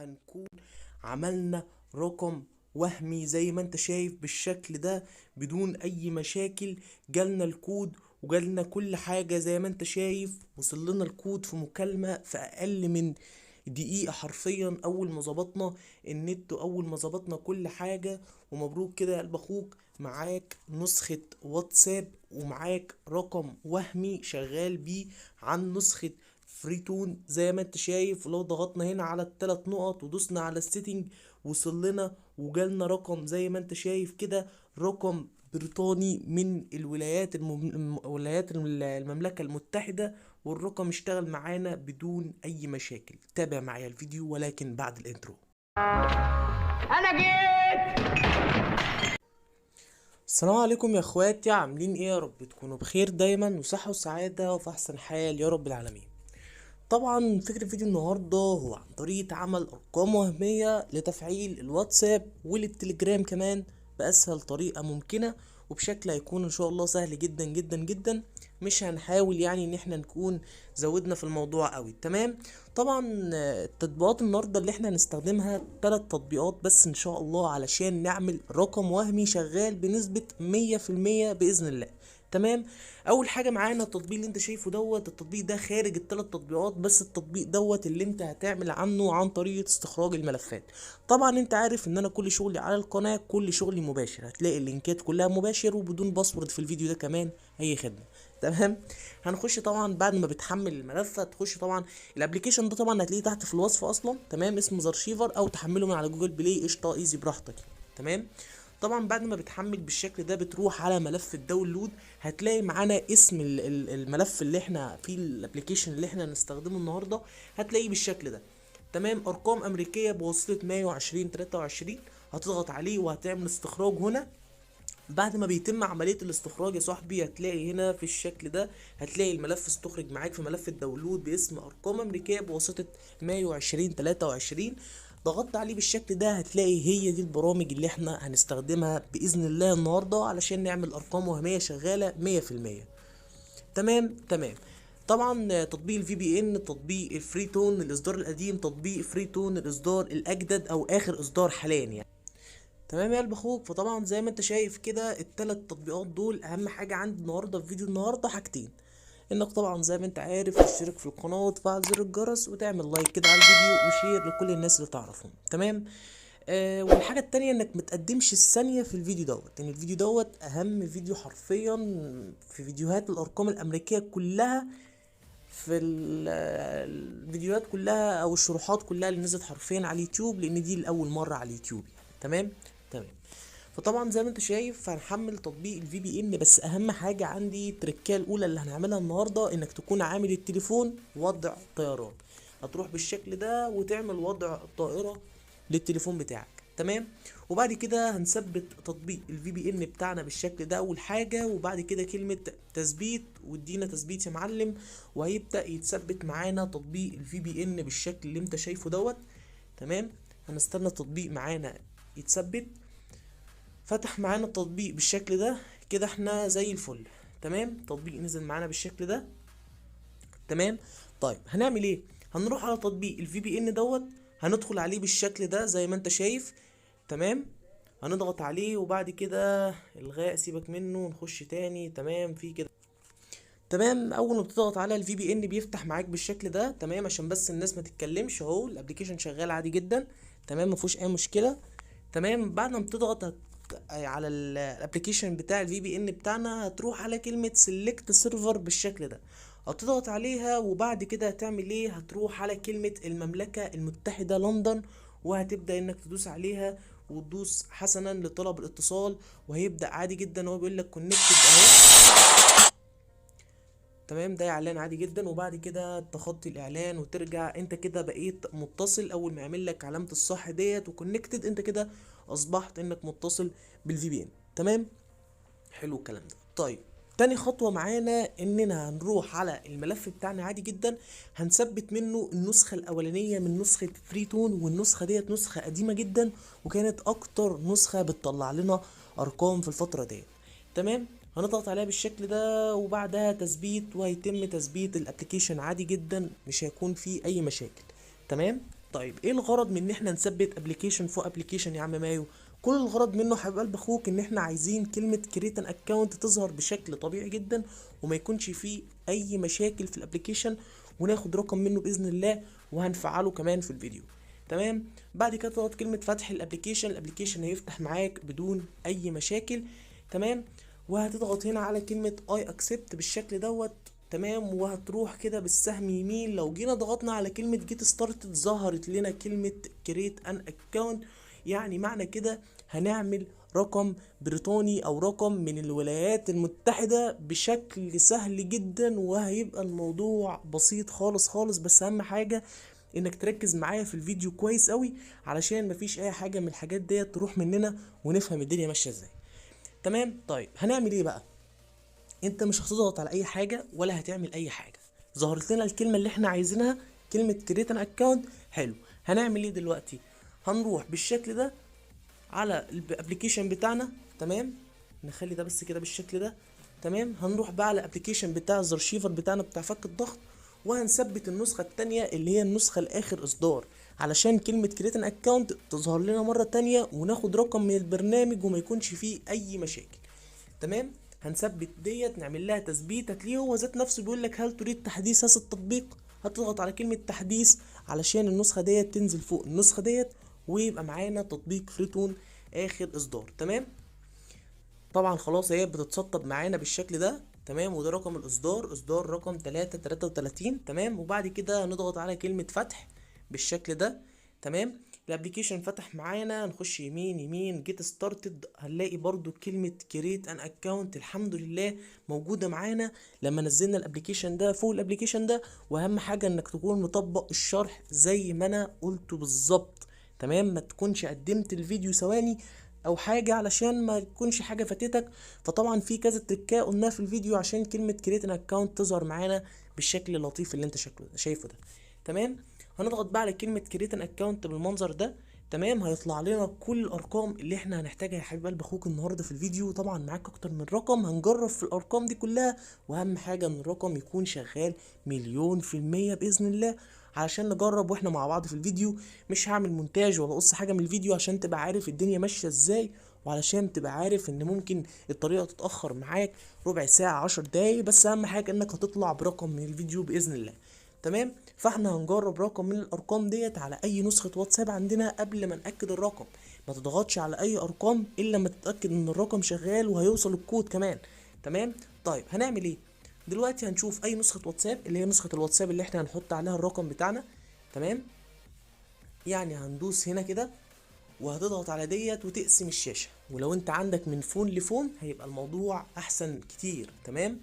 هنكون عملنا رقم وهمي زي ما انت شايف بالشكل ده بدون اي مشاكل. جالنا الكود وجالنا كل حاجة زي ما انت شايف، وصل لنا الكود في مكالمة في اقل من دقيقة حرفيا. اول ما ظبطنا النت واول ما ظبطنا كل حاجة، ومبروك كده يا قلب اخوك، معاك نسخة واتساب ومعاك رقم وهمي شغال بيه عن نسخة فريتون زي ما انت شايف. ولو ضغطنا هنا على الثلاث نقط ودوسنا على السيتنج وصل لنا وجالنا رقم زي ما انت شايف كده، رقم بريطاني من ولايات المملكة المتحدة، والرقم اشتغل معانا بدون اي مشاكل. تابع معايا الفيديو ولكن بعد الانترو. انا جيت. السلام عليكم يا اخواتي، عاملين ايه؟ يا رب تكونوا بخير دايما وصحة وسعادة وفي احسن حال يا رب العالمين. طبعا فكرة فيديو النهاردة هو عن طريقة عمل ارقام وهمية لتفعيل الواتساب والتليجرام كمان باسهل طريقة ممكنة، وبشكل هيكون ان شاء الله سهل جدا جدا جدا. مش هنحاول يعني ان احنا نكون زودنا في الموضوع قوي. تمام. طبعا التطبيقات النهاردة اللي احنا هنستخدمها 3 تطبيقات بس ان شاء الله علشان نعمل رقم وهمي شغال بنسبة 100% بإذن الله. تمام. اول حاجه معانا التطبيق اللي انت شايفه دوت. التطبيق ده خارج الثلاث تطبيقات، بس التطبيق دوت اللي انت هتعمل عنه عن طريقه استخراج الملفات. طبعا انت عارف ان انا كل شغلي على القناه كل شغلي مباشر، هتلاقي اللينكات كلها مباشر وبدون باسورد في الفيديو ده كمان اي خدمه. تمام. هنخش طبعا بعد ما بتحمل الملف، هتخش طبعا الابلكيشن ده طبعا هتلاقيه تحت في الوصف اصلا. تمام. اسمه زارشيفر او تحمله من على جوجل بلاي، قشطه ايزي براحتك. تمام. طبعا بعد ما بتحمل بالشكل ده بتروح على ملف الداونلود، هتلاقي معانا اسم الملف اللي احنا فيه الابليكيشن اللي احنا هنستخدمه النهارده، هتلاقيه بالشكل ده. تمام. ارقام امريكيه بواسطه مايو 2023. هتضغط عليه وهتعمل استخراج هنا. بعد ما بيتم عملية الاستخراج يا صاحبي هتلاقي هنا في الشكل ده، هتلاقي الملف استخرج معاك في ملف الداونلود باسم ارقام امريكية بواسطة مايو 2023. ضغطت عليه بالشكل ده، هتلاقي هي دي البرامج اللي احنا هنستخدمها بإذن الله النهاردة علشان نعمل ارقام وهمية شغالة 100%. تمام. تمام. طبعا تطبيق الفي بي ان، تطبيق الفريتون الاصدار القديم، تطبيق فريتون الاصدار الاجدد او اخر اصدار حاليا يعني. تمام يا قلب اخوك. فطبعا زي ما انت شايف كده التلات تطبيقات دول اهم حاجة عندي النهاردة في فيديو النهاردة حاجتين: انك طبعا زي ما انت عارف تشترك في القناة وتفعل زر الجرس وتعمل لايك كده على الفيديو وشير لكل الناس اللي تعرفهم. تمام. والحاجة التانية انك متقدمش الثانية في الفيديو دوت، لان الفيديو دوت اهم فيديو حرفيا في فيديوهات الارقام الامريكية كلها، في الفيديوهات كلها او الشروحات كلها اللي نزلت حرفيا على اليوتيوب، لان دي لاول مرة على اليوتيوب يعني. تمام. تمام. فطبعا زي ما انت شايف هنحمل تطبيق الفي بي ان، بس اهم حاجه عندي التركيه الاولى اللي هنعملها النهارده انك تكون عامل التليفون وضع طيران. هتروح بالشكل ده وتعمل وضع الطائره للتليفون بتاعك. تمام. وبعد كده هنثبت تطبيق الفي بي ان بتاعنا بالشكل ده اول حاجه، وبعد كده كلمه تثبيت، وادينا تثبيت يا معلم، وهيبدا يتثبت معانا تطبيق الفي بي ان بالشكل اللي انت شايفه دوت. تمام. هنستنى التطبيق معانا يتثبت. فتح معانا التطبيق بالشكل ده كده، احنا زي الفل. تمام. تطبيق نزل معانا بالشكل ده. تمام. طيب هنعمل ايه؟ هنروح على تطبيق الفي بي ان دوت، هندخل عليه بالشكل ده زي ما انت شايف. تمام. هنضغط عليه وبعد كده الغاء، سيبك منه، نخش تاني. تمام. في كده. تمام. اول ما بتضغط على الفي بي ان بيفتح معاك بالشكل ده. تمام. عشان بس الناس ما تتكلمش، اهو الابلكيشن شغال عادي جدا. تمام. مفيهوش اي مشكله. تمام. بعد ما بتضغط على الابلكيشن بتاع الفي بي ان بتاعنا، هتروح على كلمة سيلكت سيرفر بالشكل ده، هتضغط عليها وبعد كده هتعمل ايه؟ هتروح على كلمة المملكة المتحدة لندن، وهتبدأ انك تدوس عليها وتدوس حسنا لطلب الاتصال، وهيبدأ عادي جدا. هو بيقول لك كونكتد اهو. تمام. ده اعلان عادي جدا، وبعد كده تخطي الاعلان وترجع. انت كده بقيت متصل. اول ما يعمل لك علامة الصح ديت وكونكتد، انت كده اصبحت انك متصل بالفي بي ان. تمام. حلو الكلام ده. طيب تاني خطوة معانا اننا هنروح على الملف بتاعنا عادي جدا، هنثبت منه النسخة الاولانية من نسخة فريتون، والنسخة ديت نسخة قديمة جدا وكانت اكتر نسخة بتطلع لنا ارقام في الفترة ديت. تمام. هنضغط عليها بالشكل ده وبعدها تثبيت، وهيتم تثبيت الابلكيشن عادي جدا، مش هيكون فيه اي مشاكل. تمام. طيب ايه الغرض من ان احنا نثبت ابلكيشن فوق ابلكيشن يا عم مايو؟ كل الغرض منه حبيب قلب اخوك ان احنا عايزين كلمة كريت ان اكونت تظهر بشكل طبيعي جدا، وما يكونش فيه اي مشاكل في الابلكيشن، وناخد رقم منه باذن الله، وهنفعله كمان في الفيديو. تمام. بعد كده تضغط كلمة فتح الابلكيشن هيفتح معاك بدون اي مشاكل. تمام. وهتضغط هنا على كلمة اي اكسبت بالشكل دوت. تمام. وهتروح كده بالسهم يمين، لو جينا ضغطنا على كلمة جيت ستارتد ظهرت لنا كلمة كريت ان اكونت، يعني معنى كده هنعمل رقم بريطاني او رقم من الولايات المتحدة بشكل سهل جدا، وهيبقى الموضوع بسيط خالص خالص. بس اهم حاجة انك تركز معايا في الفيديو كويس قوي، علشان مفيش اي حاجة من الحاجات ديت تروح مننا، ونفهم الدنيا ماشية ازاي. تمام. طيب هنعمل ايه بقى؟ انت مش هتضغط على اي حاجه ولا هتعمل اي حاجه، ظهرت لنا الكلمه اللي احنا عايزينها، كلمه كريت ان اكونت. حلو. هنعمل ايه دلوقتي؟ هنروح بالشكل ده على الابلكيشن بتاعنا. تمام. نخلي ده بس كده بالشكل ده. تمام. هنروح بقى على الابلكيشن بتاع الزرشيفر بتاعنا بتاع فك الضغط، وهنثبت النسخه التانية اللي هي النسخه الاخر اصدار، علشان كلمه كريت ان اكونت تظهر لنا مره تانية، وناخد رقم من البرنامج وما يكونش فيه اي مشاكل. تمام. هنثبت ديت، نعمل لها تثبيت. هتلاقيه هو ذات نفسه بيقول لك هل تريد تحديث هذا التطبيق؟ هتضغط على كلمة تحديث علشان النسخة ديت تنزل فوق النسخة ديت، ويبقى معانا تطبيق فريتون آخر إصدار. تمام. طبعا خلاص هي بتتسطب معانا بالشكل ده. تمام. وده رقم الإصدار، إصدار رقم 333. تمام. وبعد كده هنضغط على كلمة فتح بالشكل ده. تمام. الابليكيشن فتح معانا، نخش يمين يمين جيت ستارتد، هنلاقي برضو كلمة كريت ان اكونت الحمد لله موجودة معانا لما نزلنا الابليكيشن ده فوق الابليكيشن ده. واهم حاجة انك تكون مطبق الشرح زي ما انا قلته بالظبط. تمام. ما تكونش قدمت الفيديو ثواني او حاجة علشان ما يكونش حاجة فاتتك. فطبعا في كذا تريكاه قلناها في الفيديو عشان كلمة كريت ان اكونت تظهر معانا بالشكل اللطيف اللي انت شايفه ده. تمام. هنضغط بقى على كلمة كريت ان اكونت بالمنظر ده. تمام. هيطلع لنا كل الارقام اللي احنا هنحتاجها يا حبيب قلب اخوك النهارده في الفيديو. طبعا معاك اكتر من رقم، هنجرب في الارقام دي كلها، واهم حاجة ان الرقم يكون شغال 1000000% باذن الله، علشان نجرب واحنا مع بعض في الفيديو. مش هعمل مونتاج ولا اقص حاجة من الفيديو عشان تبقى عارف الدنيا ماشية ازاي، وعلشان تبقى عارف ان ممكن الطريقة تتأخر معاك ربع ساعة 10 دقايق، بس اهم حاجة انك هتطلع برقم من الفيديو باذن الله. تمام. فاحنا هنجرب رقم من الارقام ديت على اي نسخة واتساب عندنا قبل ما نأكد الرقم. ما تضغطش على اي ارقام الا لما تتأكد ان الرقم شغال وهيوصل الكود كمان. تمام. طيب هنعمل ايه دلوقتي؟ هنشوف اي نسخة واتساب اللي هي نسخة الواتساب اللي احنا هنحط عليها الرقم بتاعنا. تمام. يعني هندوس هنا كده، وهتضغط على ديت وتقسم الشاشة، ولو انت عندك من فون لفون هيبقى الموضوع احسن كتير. تمام.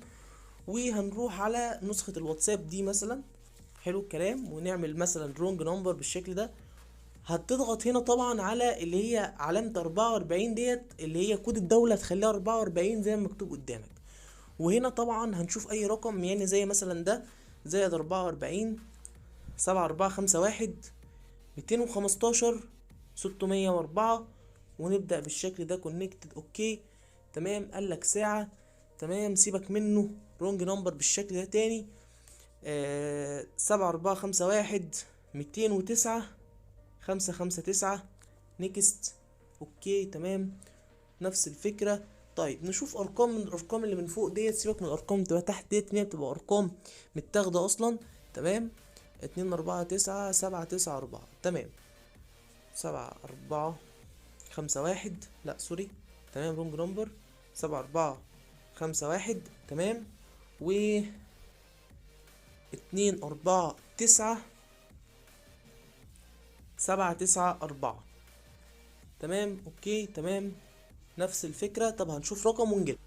وهنروح على نسخة الواتساب دي مثلا. حلو الكلام. ونعمل مثلا رونج نمبر بالشكل ده. هتضغط هنا طبعا على اللي هي علامة 44 ديت اللي هي كود الدولة، تخليها 44 زي ما مكتوب قدامك. وهنا طبعا هنشوف اي رقم، يعني زي مثلا ده زائد 44 7451 215 604، ونبدأ بالشكل ده كونكتد. اوكي. تمام. قالك ساعة. تمام. سيبك منه. رونج نمبر بالشكل ده تاني. 7451 209 559 نيكست. اوكي. تمام. نفس الفكرة. طيب نشوف ارقام من الارقام اللي من فوق ديت. سيبك من الارقام تبقى تحت ديت، ان هي بتبقى ارقام متاخدة اصلا. تمام. 249794. تمام. 7451 لا سوري. تمام. رونج نمبر. 7451. تمام. و 249794. تمام. اوكي. تمام. نفس الفكرة. طب هنشوف رقم ونجيب.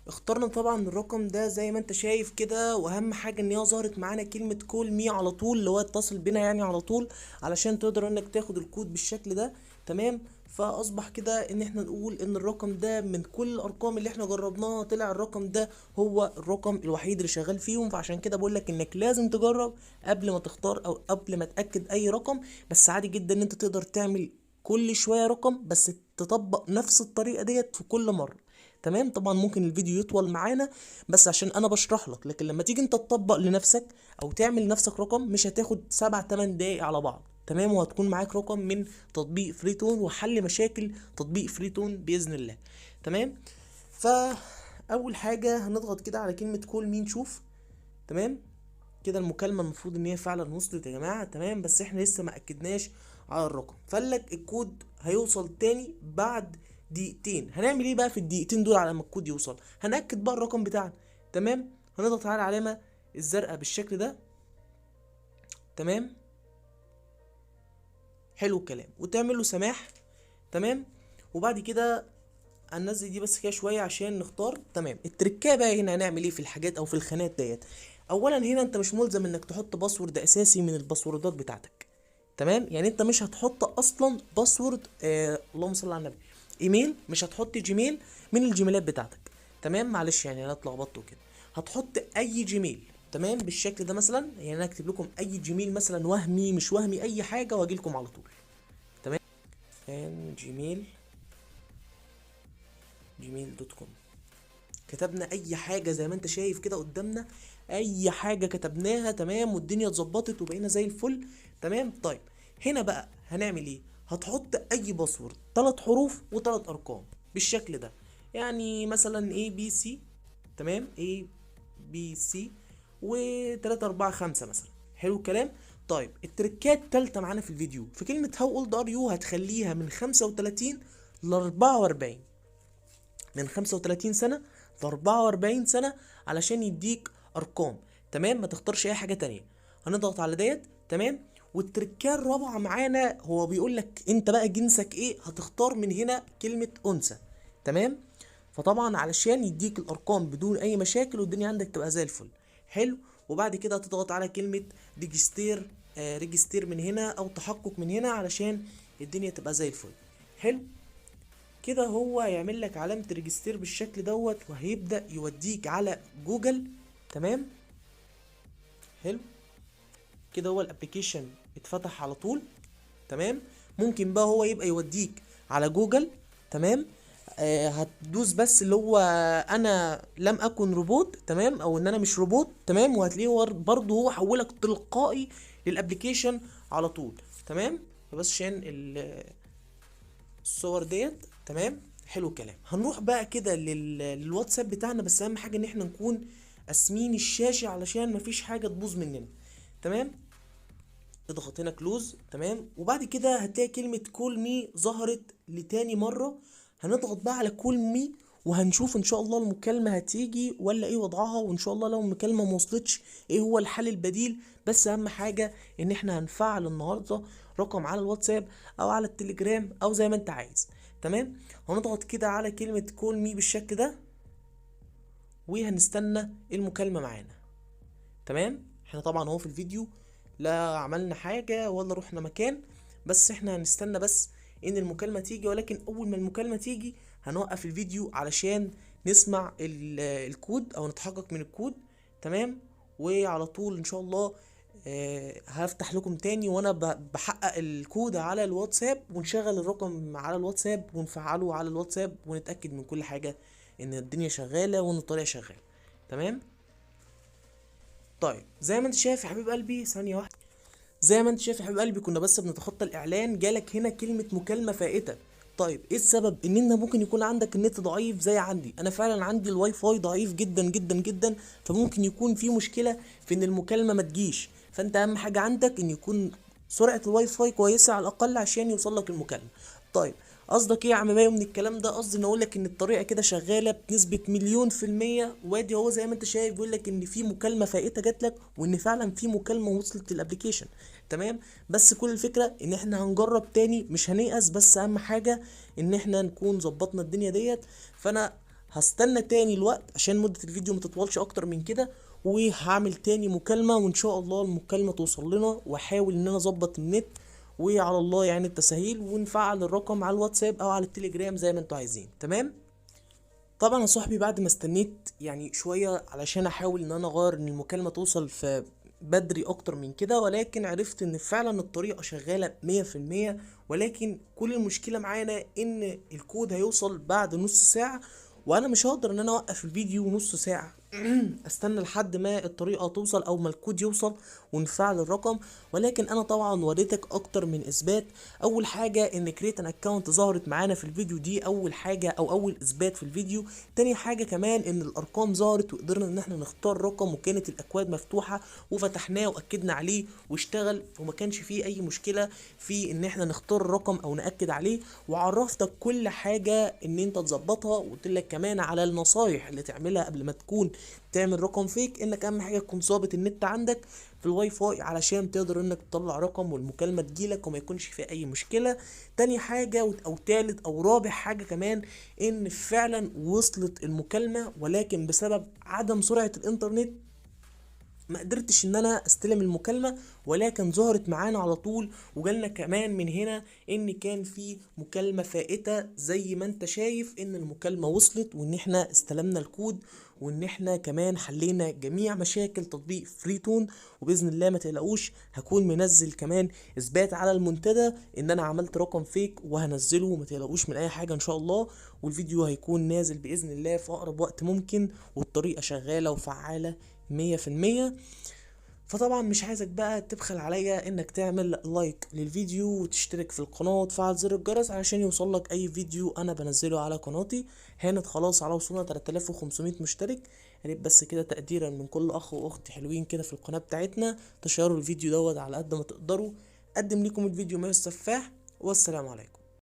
اخترنا طبعا الرقم ده زي ما انت شايف كده، واهم حاجة ان هي ظهرت معانا كلمة كول مي على طول، اللي هو اتصل بينا يعني على طول، علشان تقدر انك تاخد الكود بالشكل ده. تمام. فاصبح كده ان احنا نقول ان الرقم ده من كل الارقام اللي احنا جربناها طلع الرقم ده هو الرقم الوحيد اللي شغال فيهم. فعشان كده بقول لك انك لازم تجرب قبل ما تختار او قبل ما تاكد اي رقم. بس عادي جدا ان انت تقدر تعمل كل شوية رقم، بس تطبق نفس الطريقة ديت في كل مرة. تمام. طبعا ممكن الفيديو يطول معانا بس عشان انا بشرح لك، لكن لما تيجي انت تطبق لنفسك او تعمل لنفسك رقم مش هتاخد 7 8 دقايق على بعض. تمام، وهتكون معاك رقم من تطبيق فريتون وحل مشاكل تطبيق فريتون باذن الله. تمام. فاول حاجه هنضغط كده على كلمه كول مين نشوف. تمام. كده المكالمه المفروض ان هي فعلا وصلت يا جماعه. تمام، بس احنا لسه ما اكدناش على الرقم. فقالك الكود هيوصل تاني بعد دقيقتين. هنعمل ايه بقى في الدقيقتين دول على ما الكود يوصل؟ هنأكد بقى الرقم بتاعنا. تمام. هنضغط على العلامه الزرقاء بالشكل ده. تمام. حلو الكلام، وتعمل له سماح. تمام. وبعد كده هننزل دي بس كده شويه عشان نختار. تمام. التركيه بقى هنا هنعمل ايه في الحاجات او في الخانات ديت؟ اولا هنا انت مش ملزم انك تحط باسورد اساسي من الباسوردات بتاعتك. تمام، يعني انت مش هتحط اصلا باسورد اللهم صل على النبي، ايميل، مش هتحط جيميل من الجيميلات بتاعتك. تمام، معلش يعني انا اتلخبطت وكده. هتحط اي جيميل. تمام، بالشكل ده مثلا، يعني انا اكتب لكم اي جيميل مثلا، وهمي مش وهمي، اي حاجه واجي لكم على طول. تمام. جيميل دوت كوم. كتبنا اي حاجه زي ما انت شايف كده قدامنا، اي حاجه كتبناها. تمام، والدنيا اتظبطت وبقينا زي الفل. تمام. طيب هنا بقى هنعمل ايه؟ هتحط اي باسورد 3 حروف و3 ارقام بالشكل ده، يعني مثلا اي بي سي. تمام، اي بي سي و3 4 5 مثلا. حلو الكلام. طيب التركات التالتة معانا في الفيديو، في كلمة هاو اولد ار يو هتخليها من 35 ل 44، من 35 سنة ل 44 سنة علشان يديك ارقام. تمام، ما تختارش اي حاجة تانية. هنضغط على ديت. تمام. والتركية الرابعة معانا هو بيقول لك انت بقى جنسك ايه، هتختار من هنا كلمة انثى. تمام. فطبعا علشان يديك الارقام بدون اي مشاكل والدنيا عندك تبقى زي الفل. حلو. وبعد كده هتضغط على كلمة ريجستير، ريجستير من هنا او تحقق من هنا علشان الدنيا تبقى زي الفل. حلو كده. هو هيعمل لك علامة ريجستير بالشكل دوت وهيبدأ يوديك على جوجل. تمام. حلو كده. هو الابليكيشن اتفتح على طول. تمام. ممكن بقى هو يبقى يوديك على جوجل. تمام. هتدوس بس اللي هو انا لم اكن روبوت. تمام، او ان انا مش روبوت. تمام، وهتلاقيه برضه هو حولك تلقائي للابليكيشن على طول. تمام. فبس عشان الصور ديت. تمام. حلو الكلام. هنروح بقى كده للواتساب بتاعنا، بس اهم حاجه ان احنا نكون قاسمين الشاشه علشان مفيش حاجه تبوظ مننا. تمام. اضغط هنا كلوز. تمام. وبعد كده هتلاقي كلمه كول مي ظهرت لتاني مره. هنضغط بقى على كول مي وهنشوف ان شاء الله المكالمه هتيجي ولا ايه وضعها، وان شاء الله لو المكالمه موصلتش ايه هو الحل البديل. بس اهم حاجه ان احنا هنفعل النهارده رقم على الواتساب او على التليجرام او زي ما انت عايز. تمام. هنضغط كده على كلمه كول مي بالشكل ده وهنستنى المكالمه معانا. تمام. احنا طبعا اهو في الفيديو لا عملنا حاجة ولا رحنا مكان، بس احنا هنستنى بس ان المكالمة تيجي. ولكن اول ما المكالمة تيجي هنوقف الفيديو علشان نسمع الكود او نتحقق من الكود. تمام. وعلى طول ان شاء الله هفتح لكم تاني وانا بحقق الكود على الواتساب، ونشغل الرقم على الواتساب ونفعله على الواتساب ونتأكد من كل حاجة ان الدنيا شغالة وان الطريقة شغالة. تمام. طيب زي ما انت شايف يا حبيب قلبي، ثانية واحدة، زي ما انت شايف يا حبيب قلبي كنا بس بنتخطى الاعلان جالك هنا كلمة مكالمة فائتة. طيب ايه السبب؟ ان انت ممكن يكون عندك النت ضعيف زي عندي. انا فعلا عندي الواي فاي ضعيف جدا جدا جدا، فممكن يكون في مشكلة في ان المكالمة ما تجيش. فانت اهم حاجة عندك ان يكون سرعة الواي فاي كويسة على الاقل عشان يوصل لك المكالمة. طيب قصدك ايه يا عم بايو من الكلام ده؟ قصدي ان اقول لك ان الطريقه كده شغاله بنسبه 1,000,000%. وادي هو زي ما انت شايف بيقول لك ان في مكالمه فائته جات لك، وان فعلا في مكالمه وصلت للابليكيشن. تمام. بس كل الفكره ان احنا هنجرب تاني، مش هنيأس، بس اهم حاجه ان احنا نكون ظبطنا الدنيا ديت. فانا هستنى تاني الوقت عشان مده الفيديو ما تطولش اكتر من كده، وهعمل تاني مكالمه وان شاء الله المكالمه توصل لنا، واحاول ان انا اظبط النت وعلى الله يعني التسهيل، ونفعل الرقم على الواتساب او على التليجرام زي ما انتوا عايزين. تمام. طبعا يا صاحبي بعد ما استنيت يعني شوية علشان احاول ان انا اغير ان المكالمة توصل في بدري اكتر من كده، ولكن عرفت ان فعلا الطريقة شغالة 100%. ولكن كل المشكلة معانا ان الكود هيوصل بعد نص ساعة، وانا مش هقدر ان انا اوقف الفيديو نص ساعة. استنى لحد ما الطريقه توصل او ما الكود يوصل ونفعل الرقم. ولكن انا طبعا وريتك اكتر من اثبات. اول حاجه ان كريت ان اكونت ظهرت معانا في الفيديو، دي اول حاجه او اول اثبات في الفيديو. تاني حاجه كمان ان الارقام ظهرت وقدرنا ان احنا نختار رقم، وكانت الاكواد مفتوحه وفتحناه واكدنا عليه واشتغل، وما كانش فيه اي مشكله في ان احنا نختار الرقم او ناكد عليه. وعرفتك كل حاجه ان انت تظبطها، وقلت لك كمان على النصايح اللي تعملها قبل ما تكون تعمل رقم فيك. انك اهم حاجه تكون ظابط النت عندك في الواي فاي علشان تقدر انك تطلع رقم والمكالمه تجيلك وما يكونش فيها اي مشكله. تاني حاجه او تالت او رابع حاجه كمان، ان فعلا وصلت المكالمه، ولكن بسبب عدم سرعه الانترنت ما قدرتش ان انا استلم المكالمة، ولكن ظهرت معانا على طول. وجالنا كمان من هنا ان كان في مكالمة فائتة، زي ما انت شايف ان المكالمة وصلت وان احنا استلمنا الكود، وان احنا كمان حلينا جميع مشاكل تطبيق فريتون. وباذن الله ما تقلقوش، هكون منزل كمان اثبات على المنتدى ان انا عملت رقم فيك وهنزله، ما تقلقوش من اي حاجة ان شاء الله. والفيديو هيكون نازل باذن الله في اقرب وقت ممكن، والطريقة شغالة وفعالة 100%. فطبعا مش عايزك بقى تبخل عليا انك تعمل لايك للفيديو وتشترك في القناة وتفعل زر الجرس علشان يوصلك اي فيديو انا بنزله على قناتي. هانت خلاص على وصولنا 3500 مشترك. يا ريت بس كده تقديرا من كل اخ واخت حلوين كده في القناة بتاعتنا تشيروا الفيديو دوت على قد ما تقدروا. قدم لكم الفيديو ما السفاح، والسلام عليكم.